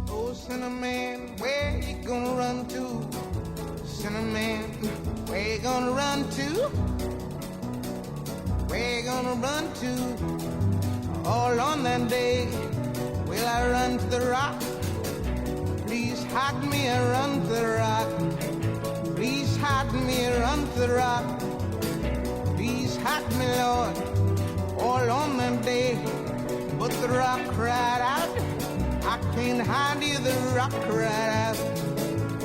Oh, Cinnamon, where you gonna run to? Cinnamon, where you gonna run to? Where you gonna run to? All on that day, will I run to the rock? Please hide me and run to the rock. Please hide me and run to the rock. Please hide me, Lord, all on that day. But the rock cried out, I can't hide you, the rock cried out.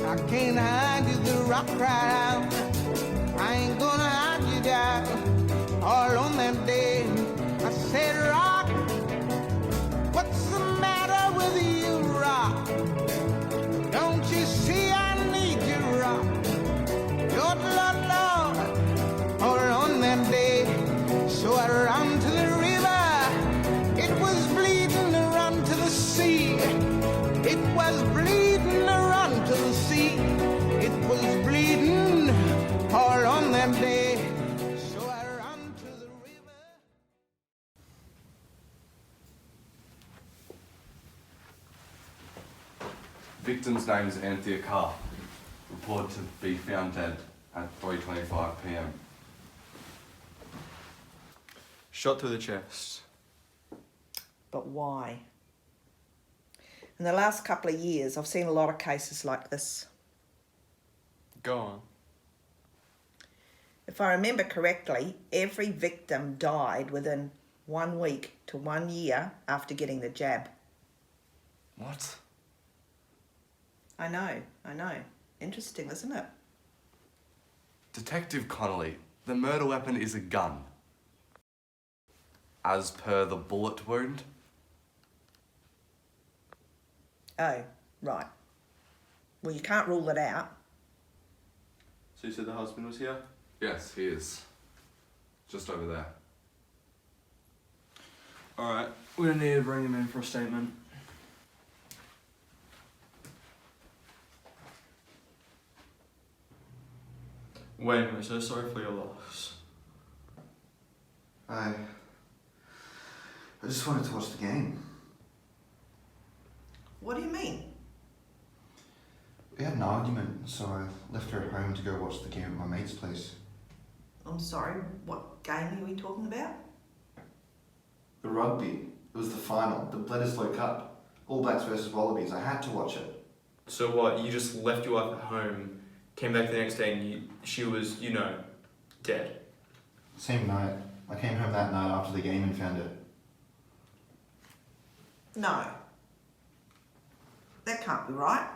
I can't hide you, the rock cried out. I ain't gonna hide you down. All on that day, I said, rock, what's the matter with you, rock? Don't you see I need you, rock? Lord, Lord, Lord, all on that day. So I ran to the river, it was bleeding to run to the sea. It was bleeding to run to the sea. It was bleeding all on that day. So I ran to the river. Victim's name is Anthea Carr. Reported to be found dead at 3:25 p.m. Shot through the chest. But why? In the last couple of years, I've seen a lot of cases like this. Go on. If I remember correctly, every victim died within 1 week to 1 year after getting the jab. What? I know. Interesting, isn't it? Detective Connolly, the murder weapon is a gun. As per the bullet wound. Oh, right. Well, you can't rule it out. So you said the husband was here? Yes, he is. Just over there. Alright, we're gonna need to bring him in for a statement. Wayne, we're so sorry for your loss. I just wanted to watch the game. What do you mean? We had an argument, so I left her at home to go watch the game at my mate's place. I'm sorry, what game are we talking about? The rugby. It was the final, the Bledisloe Cup. All Blacks versus Wallabies. I had to watch it. So what, you just left your wife at home, came back the next day and she was, dead? Same night. I came home that night after the game and found it. No. That can't be right.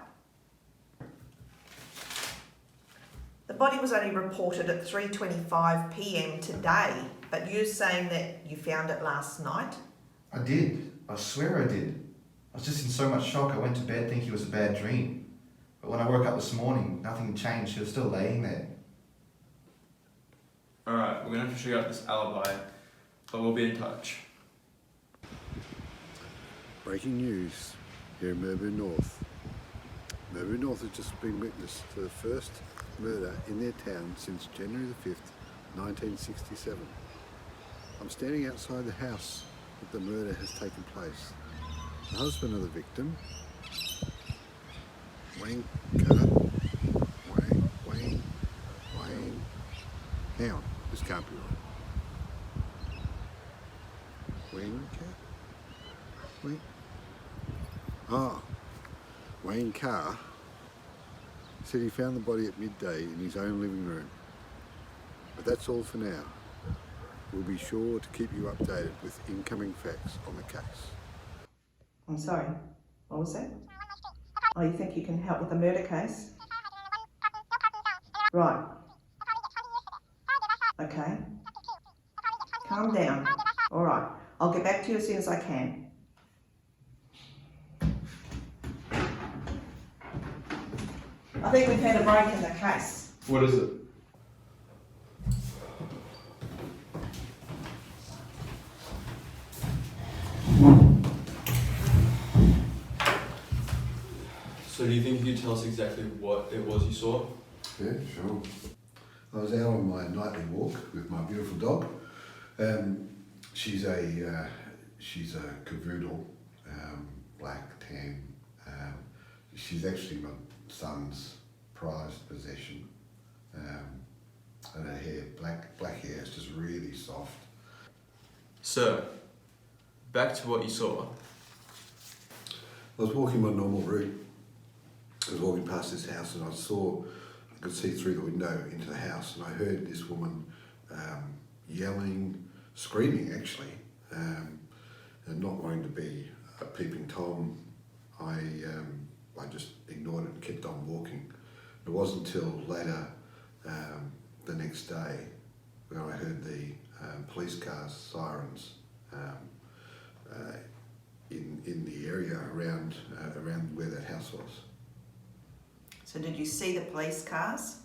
The body was only reported at 3:25 p.m. today, but you're saying that you found it last night? I did. I swear I did. I was just in so much shock I went to bed thinking it was a bad dream. But when I woke up this morning, nothing had changed. She was still laying there. Alright, we're gonna have to figure out this alibi, but we'll be in touch. Breaking news here in Mirboo North. Mirboo North has just been witness to the first murder in their town since January the 5th, 1967. I'm standing outside the house that the murder has taken place. The husband of the victim, Wayne Carr. Wayne. Hang on, this can't be right. Wayne Carr said he found the body at midday in his own living room. But that's all for now. We'll be sure to keep you updated with incoming facts on the case. I'm sorry, what was that? Oh, you think you can help with the murder case? Right. Okay. Calm down. All right. I'll get back to you as soon as I can. I think we've had a break in the case. What is it? So do you think you could tell us exactly what it was you saw? Yeah, sure. I was out on my nightly walk with my beautiful dog. She's a cavoodle, black, tan. She's actually my son's prized possession. And her hair, black hair, is just really soft. So, back to what you saw. I was walking my normal route. I was walking past this house and I could see through the window into the house, and I heard this woman yelling, screaming actually, and not wanting to be a peeping Tom. I just ignored it and kept on walking. It wasn't until later the next day when I heard the police cars, sirens in the area around where that house was. So did you see the police cars?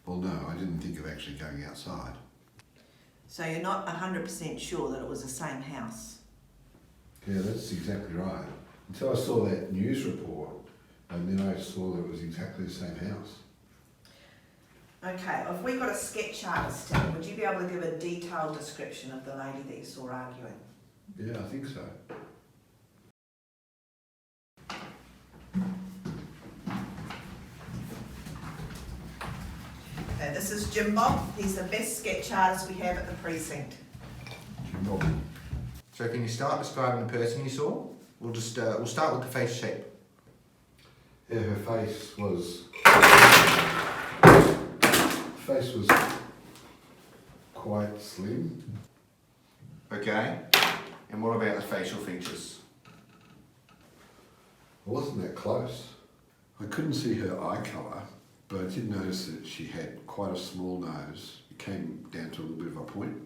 Well, no, I didn't think of actually going outside. So you're not 100% sure that it was the same house? Yeah, that's exactly right. Until I saw that news report, and then I saw that it was exactly the same house. Okay, if we got a sketch artist in, would you be able to give a detailed description of the lady that you saw arguing? Yeah, I think so. Okay, this is Jim Bob. He's the best sketch artist we have at the precinct. So can you start describing the person you saw? We'll start with the face shape. Yeah, her face was quite slim. Okay. And what about the facial features? I wasn't that close. I couldn't see her eye colour, but I did notice that she had quite a small nose. It came down to a little bit of a point.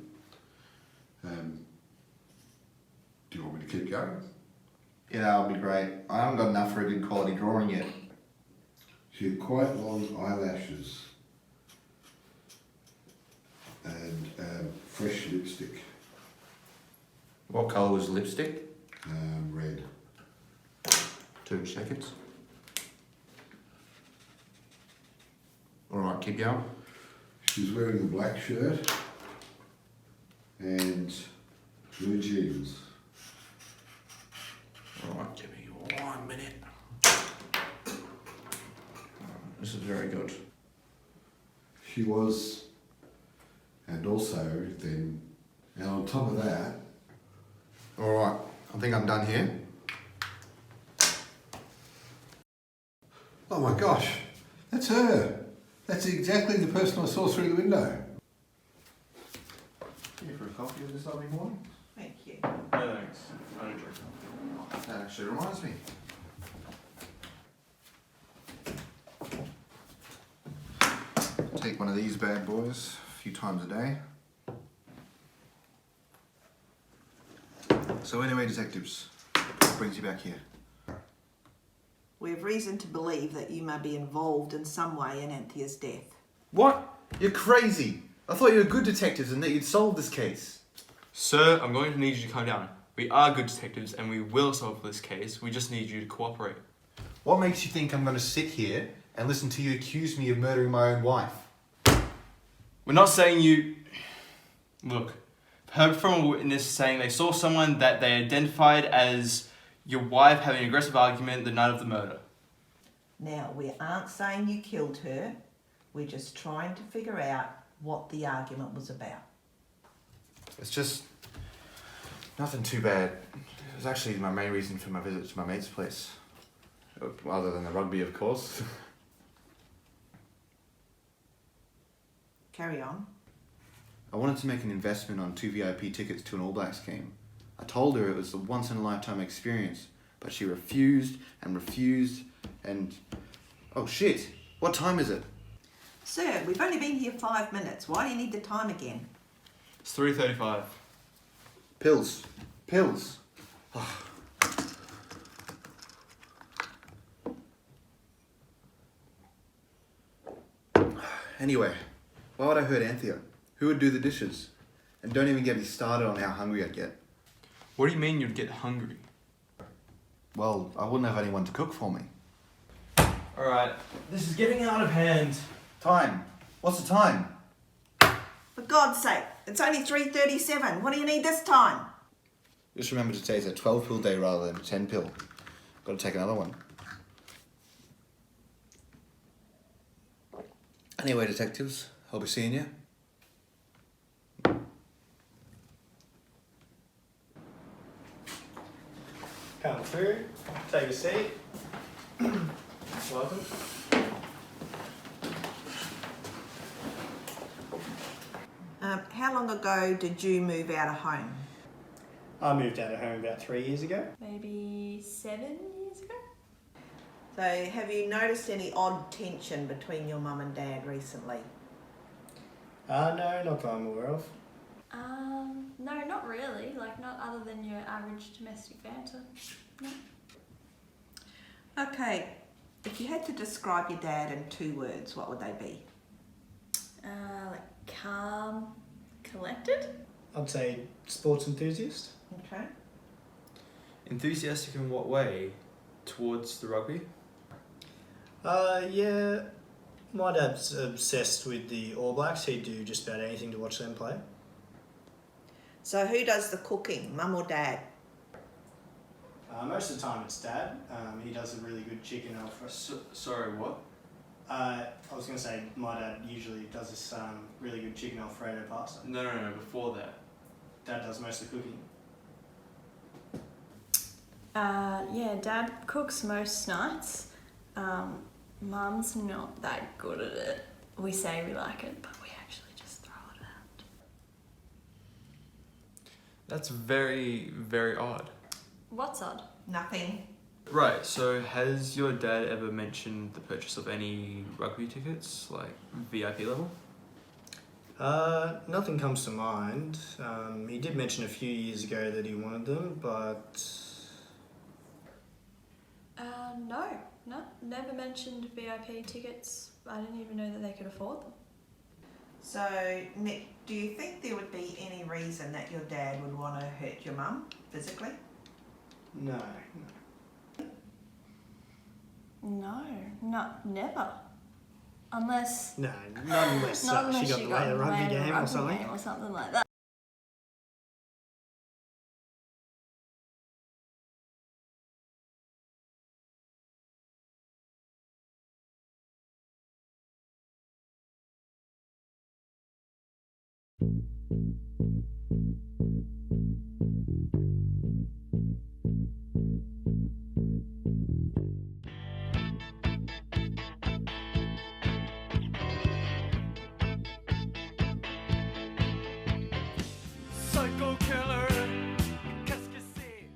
Do you want me to keep going? Yeah, that'll be great. I haven't got enough for a good quality drawing yet. She had quite long eyelashes and fresh lipstick, What colour was the lipstick? red. 2 seconds. Alright, keep going. She was wearing a black shirt and blue jeans. Alright, give me 1 minute. This is very good. She was, and also then, and on top of that, Alright, I think I'm done here. oh my gosh, that's her. That's exactly the person I saw through the window. Here for a coffee this lovely morning? Thank you. No thanks. I don't drink. That actually reminds me. Take one of these bad boys a few times a day. So anyway, detectives, what brings you back here? We have reason to believe that you may be involved in some way in Anthea's death. What? You're crazy. I thought you were good detectives and that you'd solve this case. Sir, I'm going to need you to calm down. We are good detectives and we will solve this case. We just need you to cooperate. What makes you think I'm going to sit here and listen to you accuse me of murdering my own wife? We're not saying you... Look, I've heard from a witness saying they saw someone that they identified as your wife having an aggressive argument the night of the murder. Now, we aren't saying you killed her. We're just trying to figure out what the argument was about. It's just nothing too bad. It was actually my main reason for my visit to my mate's place. Other than the rugby, of course. Carry on. I wanted to make an investment on 2 VIP tickets to an All Blacks game. I told her it was a once-in-a-lifetime experience, but she refused and refused and... Oh shit! What time is it? Sir, we've only been here 5 minutes. Why do you need the time again? It's 3:35. Pills. Pills. Anyway, why would I hurt Anthea? Who would do the dishes? And don't even get me started on how hungry I'd get. What do you mean you'd get hungry? Well, I wouldn't have anyone to cook for me. Alright, this is getting out of hand. Time. What's the time? For God's sake, it's only 3:37. What do you need this time? Just remember today's a 12 pill day rather than a 10 pill. Got to take another one. Anyway, detectives, I'll be seeing you. Come through, take a seat. Welcome. How long ago did you move out of home? I moved out of home about 3 years ago. Maybe 7 years ago. So have you noticed any odd tension between your mum and dad recently? No, not that I'm aware of. No, not really. Like, not other than your average domestic banter. No. Okay, if you had to describe your dad in 2 words, what would they be? Like calm, collected. I'd say sports enthusiast. Okay. Enthusiastic in what way? Towards the rugby? Yeah, my dad's obsessed with the All Blacks. He'd do just about anything to watch them play. So who does the cooking, mum or dad? Most of the time it's dad. He does a really good chicken alfredo. Sorry, what? I was going to say my dad usually does this really good chicken alfredo pasta. No, before that. Dad does most of the cooking. Yeah, Dad cooks most nights. Mum's not that good at it. We say we like it, but we actually just throw it out. That's very, very odd. What's odd? Nothing. Right, so has your dad ever mentioned the purchase of any rugby tickets, like VIP level? Nothing comes to mind. He did mention a few years ago that he wanted them, but... No, never mentioned VIP tickets. I didn't even know that they could afford them. So, Nick, do you think there would be any reason that your dad would want to hurt your mum physically? No. No, never. Unless... No, not unless, Not unless she got in the way of the rugby game or something. Or something like that. Psycho killer. Qu'est-ce que c'est?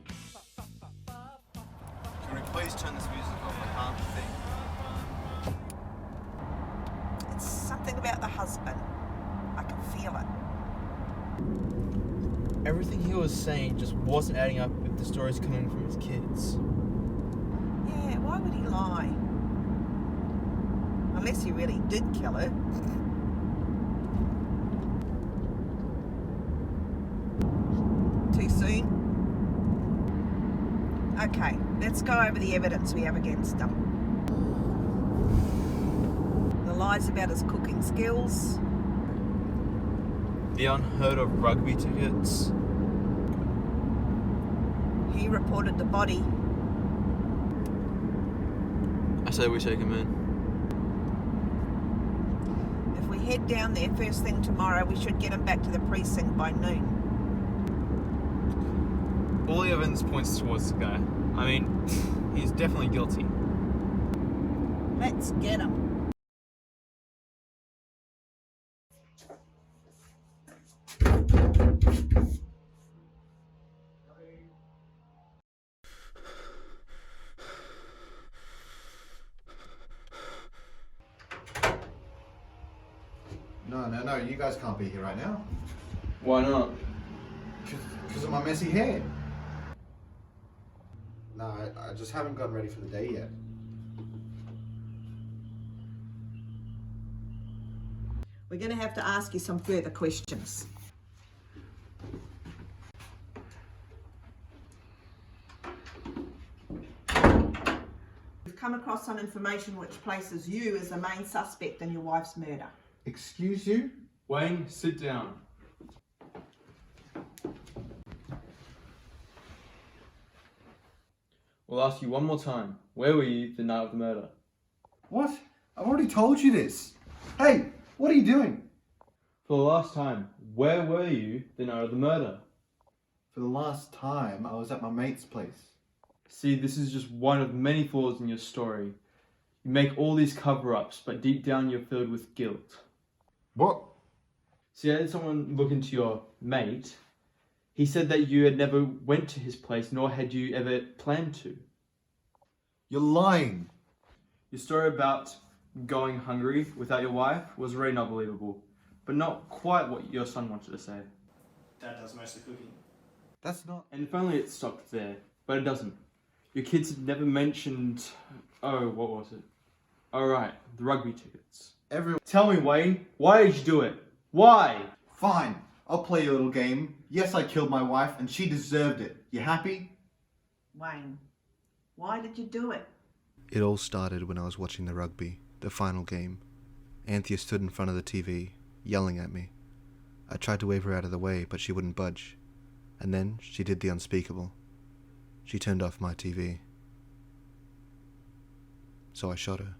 Can we please turn this music off? I can't think. It's something about the husband. I can feel it. Everything he was saying just wasn't adding up with the stories coming from his kids. Yeah, why would he lie? Unless he really did kill her. Too soon? Okay, let's go over the evidence we have against him. The lies about his cooking skills. The unheard of rugby tickets. He reported the body. I say we take him in. If we head down there first thing tomorrow, we should get him back to the precinct by noon. All the evidence points towards the guy. I mean, he's definitely guilty. Let's get him. No, you guys can't be here right now. Why not? Because of my messy hair. No, I just haven't gotten ready for the day yet. We're going to have to ask you some further questions. We've come across some information which places you as the main suspect in your wife's murder. Excuse you? Wayne, sit down. We'll ask you one more time. Where were you the night of the murder? What? I've already told you this. Hey, what are you doing? For the last time, where were you the night of the murder? For the last time, I was at my mate's place. See, this is just one of many flaws in your story. You make all these cover-ups, but deep down you're filled with guilt. What? See, I had someone look into your mate. He said that you had never went to his place, nor had you ever planned to. You're lying. Your story about going hungry without your wife was really not believable, but not quite what your son wanted to say. Dad does most of the cooking. That's not... And if only it stopped there, but it doesn't. Your kids had never mentioned... Oh, what was it? Oh, right, the rugby tickets. Everyone... Tell me, Wayne, why did you do it? Why? Fine, I'll play your little game. Yes, I killed my wife and she deserved it. You happy? Wayne, why did you do it? It all started when I was watching the rugby, the final game. Anthea stood in front of the TV, yelling at me. I tried to wave her out of the way, but she wouldn't budge. And then she did the unspeakable. She turned off my TV. So I shot her.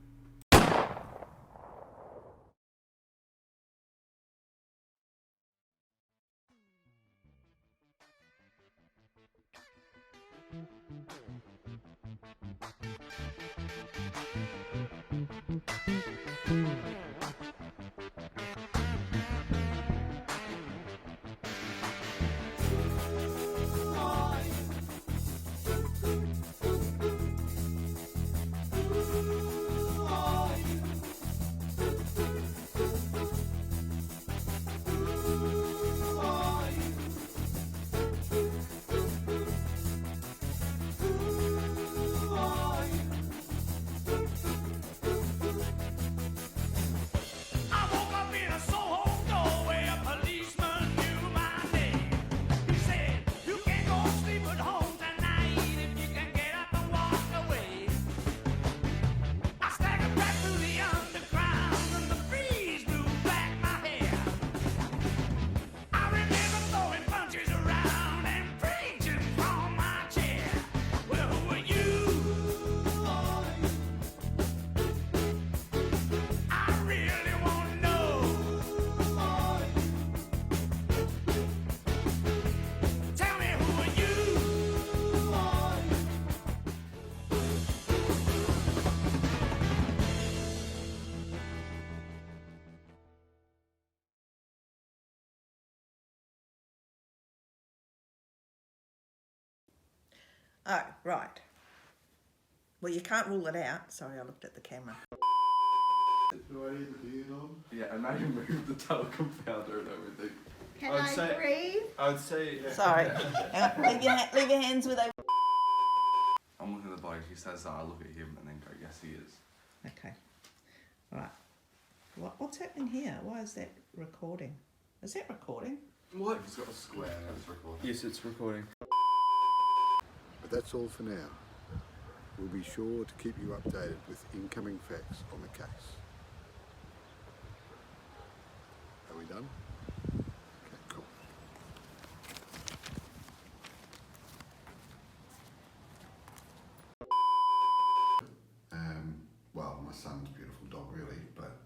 Oh, right. Well, you can't rule it out. Sorry, I looked at the camera. Do I need the beard on? Yeah, and now you moved the telecom powder and everything. Can I'd I say- breathe? I would say... Sorry. Hang on. Leave your hands where they... I'm looking at the body, he says that, I look at him and then go, yes he is. Okay. Right. What's happening here? Why is that recording? Is that recording? What? He's got a square and it's recording. Yes, it's recording. But that's all for now. We'll be sure to keep you updated with incoming facts on the case. Are we done? Okay, cool. Well, my son's a beautiful dog, really, but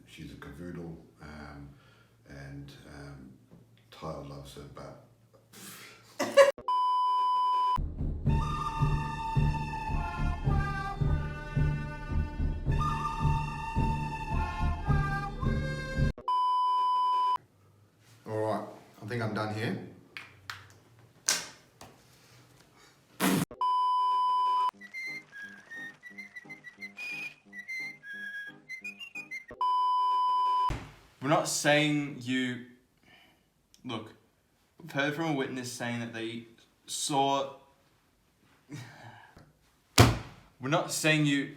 she's a cavoodle, and Tyler loves her, but Alright, I think I'm done here. We're not saying you... Look, we've heard from a witness saying that they saw... We're not saying you...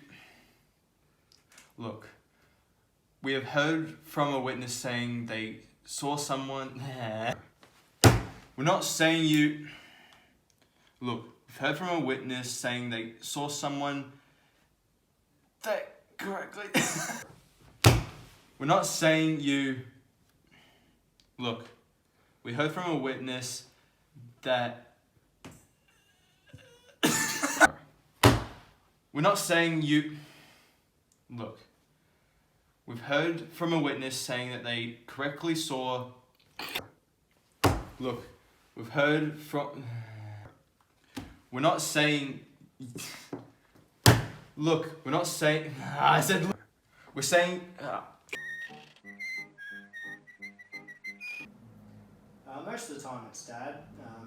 Look, we have heard from a witness saying they saw someone... We're not saying you... Look, we've heard from a witness saying they saw someone that correctly. We're not saying you... Look, we heard from a witness that... We're not saying you... Look, we've heard from a witness saying that they correctly saw... Look, we've heard from... We're not saying... Look, we're not saying... I said... We're saying... Most of the time it's Dad.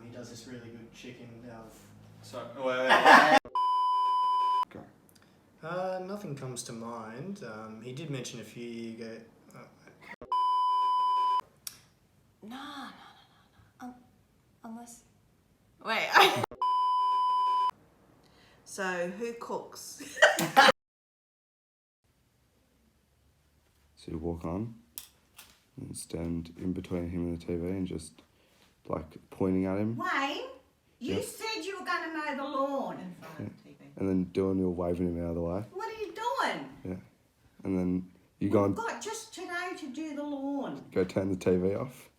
He does this really good chicken out of... Sorry, Nothing comes to mind. He did mention a few years ago... No. Unless... Wait, So who cooks? So you walk on and stand in between him and the TV and just like pointing at him. Wayne, you Yep. said you were going to mow the lawn in front of the TV. And then doing your waving him out of the way. What are you doing? Yeah. And then you go We've and got just today to do the lawn. go turn the TV off.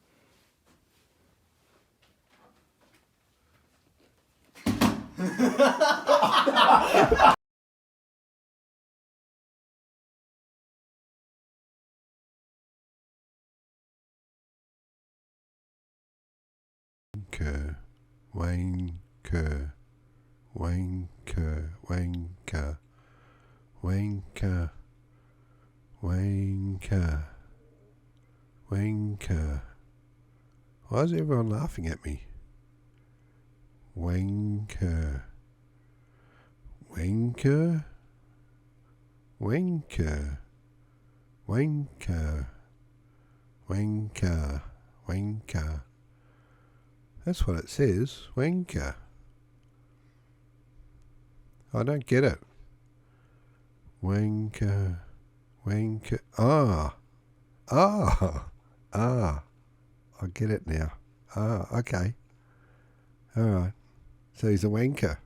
Wanker, wanker, wanker, wanker, wanker, wanker. Why is everyone laughing at me? Wanker, wanker, wanker, wanker, wanker, wanker. That's what it says, wanker. I don't get it. Wanker, wanker. I get it now. Okay. All right. So he's a wanker.